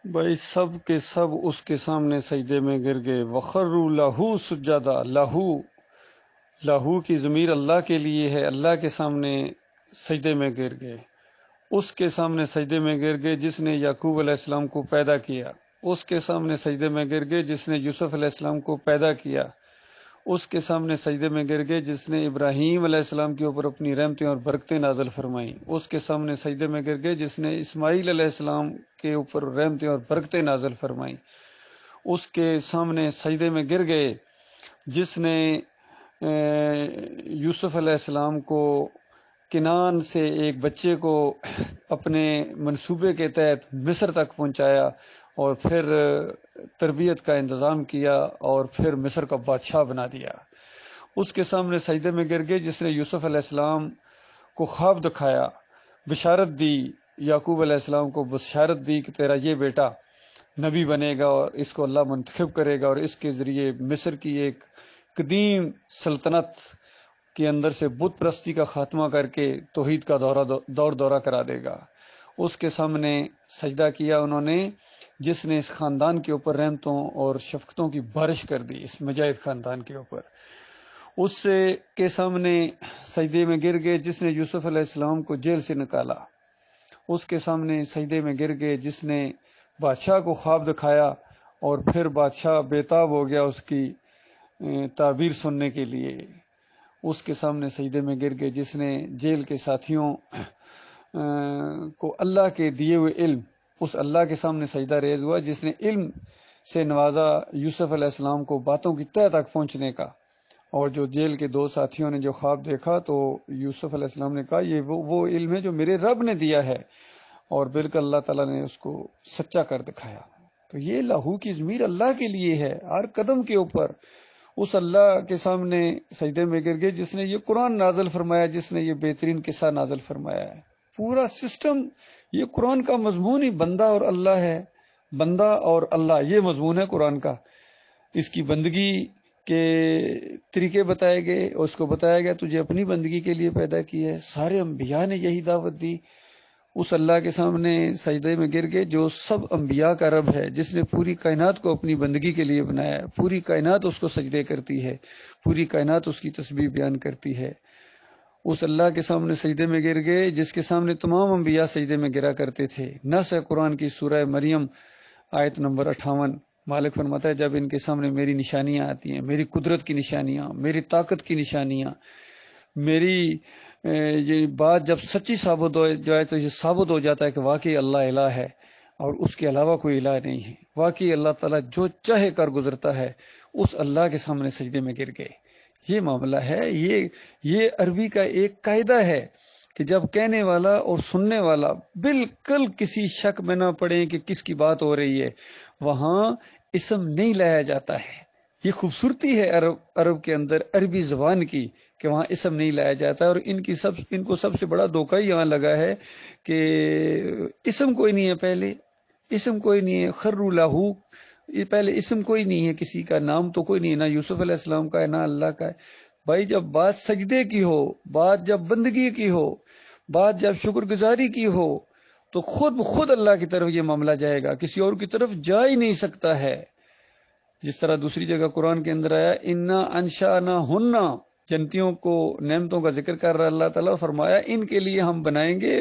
بھائی سب کے سب اس کے سامنے سجدے میں گر گئے، وخروا لہو سجدا، لہو کی ضمیر اللہ کے لیے ہے، اللہ کے سامنے سجدے میں گر گئے، اس کے سامنے سجدے میں گر گئے جس نے یعقوب علیہ السلام کو پیدا کیا، اس کے سامنے سجدے میں گر گئے جس نے یوسف علیہ السلام کو پیدا کیا، اس کے سامنے سجدے میں گر گئے جس نے ابراہیم علیہ السلام کے اوپر اپنی رحمتیں اور برکتیں نازل فرمائیں، اس کے سامنے سجدے میں گر گئے جس نے اسماعیل علیہ السلام کے اوپر رحمتیں اور برکتیں نازل فرمائیں، اس کے سامنے سجدے میں گر گئے جس نے یوسف علیہ السلام کو کنان سے ایک بچے کو اپنے منصوبے کے تحت مصر تک پہنچایا اور پھر تربیت کا انتظام کیا اور پھر مصر کا بادشاہ بنا دیا، اس کے سامنے سجدے میں گر گئے جس نے یوسف علیہ السلام کو خواب دکھایا، بشارت دی، یعقوب علیہ السلام کو بشارت دی کہ تیرا یہ بیٹا نبی بنے گا اور اس کو اللہ منتخب کرے گا اور اس کے ذریعے مصر کی ایک قدیم سلطنت کے اندر سے بت پرستی کا خاتمہ کر کے توحید کا دورہ کرا دے گا، اس کے سامنے سجدہ کیا انہوں نے جس نے اس خاندان کے اوپر رحمتوں اور شفقتوں کی بارش کر دی، اس مجاہد خاندان کے اوپر، اس کے سامنے سجدے میں گر گئے جس نے یوسف علیہ السلام کو جیل سے نکالا، اس کے سامنے سجدے میں گر گئے جس نے بادشاہ کو خواب دکھایا اور پھر بادشاہ بےتاب ہو گیا اس کی تعبیر سننے کے لیے، اس کے سامنے سجدے میں گر گئے جس نے جیل کے ساتھیوں کو اللہ کے دیے ہوئے علم، اس اللہ کے سامنے سجدہ ریز ہوا جس نے علم سے نوازا یوسف علیہ السلام کو باتوں کی تہ تک پہنچنے کا، اور جو جیل کے دو ساتھیوں نے جو خواب دیکھا تو یوسف علیہ السلام نے کہا یہ وہ علم ہے جو میرے رب نے دیا ہے، اور بالکل اللہ تعالیٰ نے اس کو سچا کر دکھایا۔ تو یہ لہو کی ضمیر اللہ کے لیے ہے، ہر قدم کے اوپر اس اللہ کے سامنے سجدے میں گر گئے جس نے یہ قرآن نازل فرمایا، جس نے یہ بہترین قصہ نازل فرمایا ہے، پورا سسٹم یہ قرآن کا مضمون ہی بندہ اور اللہ ہے، بندہ اور اللہ یہ مضمون ہے قرآن کا، اس کی بندگی کے طریقے بتائے گئے، اس کو بتایا گیا تجھے اپنی بندگی کے لیے پیدا کی ہے، سارے انبیاء نے یہی دعوت دی، اس اللہ کے سامنے سجدے میں گر گئے جو سب انبیاء کا رب ہے، جس نے پوری کائنات کو اپنی بندگی کے لیے بنایا ہے، پوری کائنات اس کو سجدے کرتی ہے، پوری کائنات اس کی تسبیح بیان کرتی ہے، اس اللہ کے سامنے سجدے میں گر گئے جس کے سامنے تمام انبیاء سجدے میں گرا کرتے تھے۔ نص ہے قرآن کی سورہ مریم آیت نمبر 58، مالک فرماتا ہے جب ان کے سامنے میری نشانیاں آتی ہیں، میری قدرت کی نشانیاں، میری طاقت کی نشانیاں، میری یہ بات جب سچی ثابت ہو جائے تو یہ ثابت ہو جاتا ہے کہ واقعی اللہ الہ ہے اور اس کے علاوہ کوئی الہ نہیں ہے، واقعی اللہ تعالیٰ جو چاہے کر گزرتا ہے، اس اللہ کے سامنے سجدے میں گر گئے۔ یہ معاملہ ہے، یہ عربی کا ایک قاعدہ ہے کہ جب کہنے والا اور سننے والا بالکل کسی شک میں نہ پڑے کہ کس کی بات ہو رہی ہے، وہاں اسم نہیں لایا جاتا ہے۔ یہ خوبصورتی ہے عرب کے اندر عربی زبان کی کہ وہاں اسم نہیں لایا جاتا، اور ان کو سب سے بڑا دھوکہ یہاں لگا ہے کہ اسم کوئی نہیں ہے، پہلے اسم کوئی نہیں ہے، خروا لہو، یہ پہلے اسم کوئی نہیں ہے، کسی کا نام تو کوئی نہیں ہے، نہ یوسف علیہ السلام کا ہے نہ اللہ کا ہے۔ بھائی جب بات سجدے کی ہو، بات جب بندگی کی ہو، بات جب شکر گزاری کی ہو، تو خود اللہ کی طرف یہ معاملہ جائے گا، کسی اور کی طرف جا ہی نہیں سکتا ہے۔ جس طرح دوسری جگہ قرآن کے اندر آیا انا انشأناہن، جنتیوں کو نعمتوں کا ذکر کر رہا اللہ تعالیٰ، فرمایا ان کے لیے ہم بنائیں گے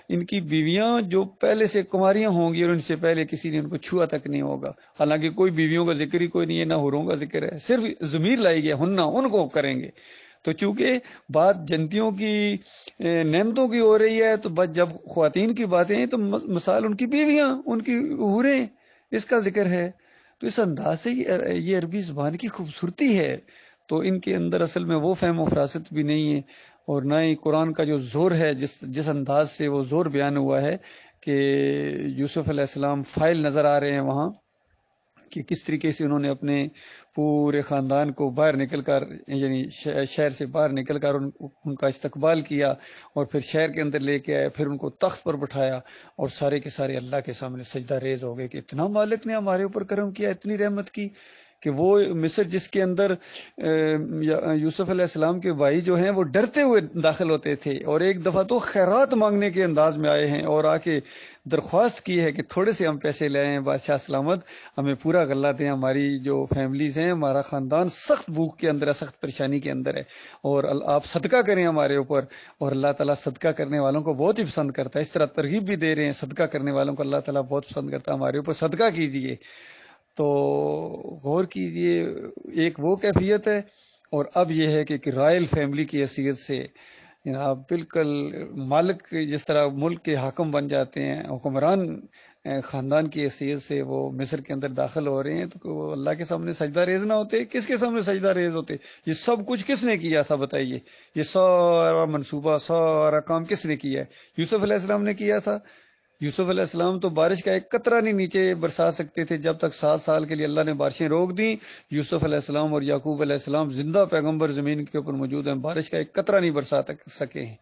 ان کی بیویاں جو پہلے سے کماریاں ہوں گی اور ان سے پہلے کسی نے ان کو چھوا تک نہیں ہوگا، حالانکہ کوئی بیویوں کا ذکر ہی کوئی نہیں ہے، نہ حوروں کا ذکر ہے، صرف ضمیر لائی گیا ہننا، ان کو کریں گے۔ تو چونکہ بات جنتیوں کی نعمتوں کی ہو رہی ہے تو جب خواتین کی باتیں ہیں تو مثال ان کی بیویاں، ان کی حوریں، اس کا ذکر ہے۔ تو اس انداز سے یہ عربی زبان کی خوبصورتی ہے۔ تو ان کے اندر اصل میں وہ فہم و فراست بھی نہیں ہے، اور نہ ہی قرآن کا جو زور ہے، جس انداز سے وہ زور بیان ہوا ہے کہ یوسف علیہ السلام فائل نظر آ رہے ہیں وہاں کہ کس طریقے سے انہوں نے اپنے پورے خاندان کو باہر نکل کر، یعنی شہر سے باہر نکل کر ان کا استقبال کیا اور پھر شہر کے اندر لے کے آئے، پھر ان کو تخت پر بٹھایا اور سارے کے سارے اللہ کے سامنے سجدہ ریز ہو گئے کہ اتنا مالک نے ہمارے اوپر کرم کیا، اتنی رحمت کی کہ وہ مصر جس کے اندر یوسف علیہ السلام کے بھائی جو ہیں وہ ڈرتے ہوئے داخل ہوتے تھے، اور ایک دفعہ تو خیرات مانگنے کے انداز میں آئے ہیں اور آ کے درخواست کی ہے کہ تھوڑے سے ہم پیسے لے آئیں بادشاہ سلامت، ہمیں پورا غلہ دیں، ہماری جو فیملیز ہیں، ہمارا خاندان سخت بھوک کے اندر ہے، سخت پریشانی کے اندر ہے، اور آپ صدقہ کریں ہمارے اوپر۔ اور اللہ تعالیٰ صدقہ کرنے والوں کو بہت ہی پسند کرتا ہے، اس طرح ترغیب بھی دے رہے ہیں، صدقہ کرنے والوں کو اللہ تعالیٰ بہت پسند کرتا ہے، ہمارے اوپر صدقہ کیجیے۔ تو غور کیجئے، ایک وہ کیفیت ہے، اور اب یہ ہے کہ رائل فیملی کی حیثیت سے جناب بالکل مالک جس طرح ملک کے حاکم بن جاتے ہیں، حکمران خاندان کی حیثیت سے وہ مصر کے اندر داخل ہو رہے ہیں، تو وہ اللہ کے سامنے سجدہ ریز نہ ہوتے؟ کس کے سامنے سجدہ ریز ہوتے؟ یہ سب کچھ کس نے کیا تھا بتائیے؟ یہ سارا منصوبہ، سارا کام کس نے کیا ہے؟ یوسف علیہ السلام نے کیا تھا۔ یوسف علیہ السلام تو بارش کا ایک قطرہ نہیں نیچے برسا سکتے تھے، جب تک 7 سال کے لیے اللہ نے بارشیں روک دیں۔ یوسف علیہ السلام اور یعقوب علیہ السلام زندہ پیغمبر زمین کے اوپر موجود ہیں، بارش کا ایک قطرہ نہیں برسا سکے ہیں،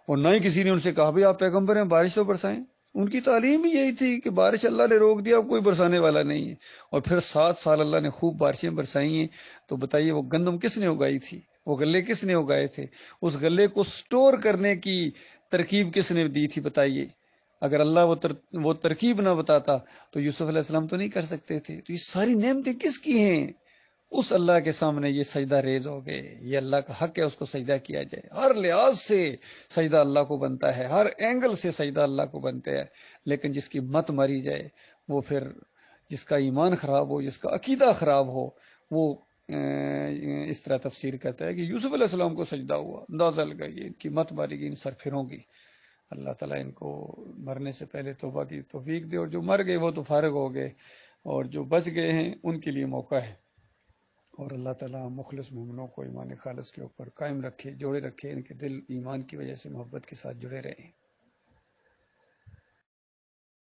اور نہ ہی کسی نے ان سے کہا بھی آپ پیغمبر ہیں بارش تو برسائیں۔ ان کی تعلیم بھی یہی تھی کہ بارش اللہ نے روک دیا، اب کوئی برسانے والا نہیں ہے، اور پھر 7 سال اللہ نے خوب بارشیں برسائی ہیں۔ تو بتائیے وہ گندم کس نے اگائی تھی؟ وہ غلے کس نے اگائے تھے؟ اس غلے کو سٹور کرنے کی ترکیب کس نے دی تھی بتائیے؟ اگر اللہ وہ ترکیب نہ بتاتا تو یوسف علیہ السلام تو نہیں کر سکتے تھے۔ تو یہ ساری نعمتیں کس کی ہیں؟ اس اللہ کے سامنے یہ سجدہ ریز ہو گئے۔ یہ اللہ کا حق ہے، اس کو سجدہ کیا جائے، ہر لحاظ سے سجدہ اللہ کو بنتا ہے، ہر اینگل سے سجدہ اللہ کو بنتا ہے۔ لیکن جس کی مت ماری جائے، وہ پھر جس کا ایمان خراب ہو، جس کا عقیدہ خراب ہو، وہ اس طرح تفسیر کرتا ہے کہ یوسف علیہ السلام کو سجدہ ہوا، اندازہ لگائیے ان کی مت ماری گئی، ان سرفروں کی۔ اللہ تعالیٰ ان کو مرنے سے پہلے توبہ کی توفیق دے، اور جو مر گئے وہ تو فارغ ہو گئے، اور جو بچ گئے ہیں ان کے لیے موقع ہے۔ اور اللہ تعالیٰ مخلص مومنوں کو ایمان خالص کے اوپر قائم رکھے، جوڑے رکھے، ان کے دل ایمان کی وجہ سے محبت کے ساتھ جڑے رہیں۔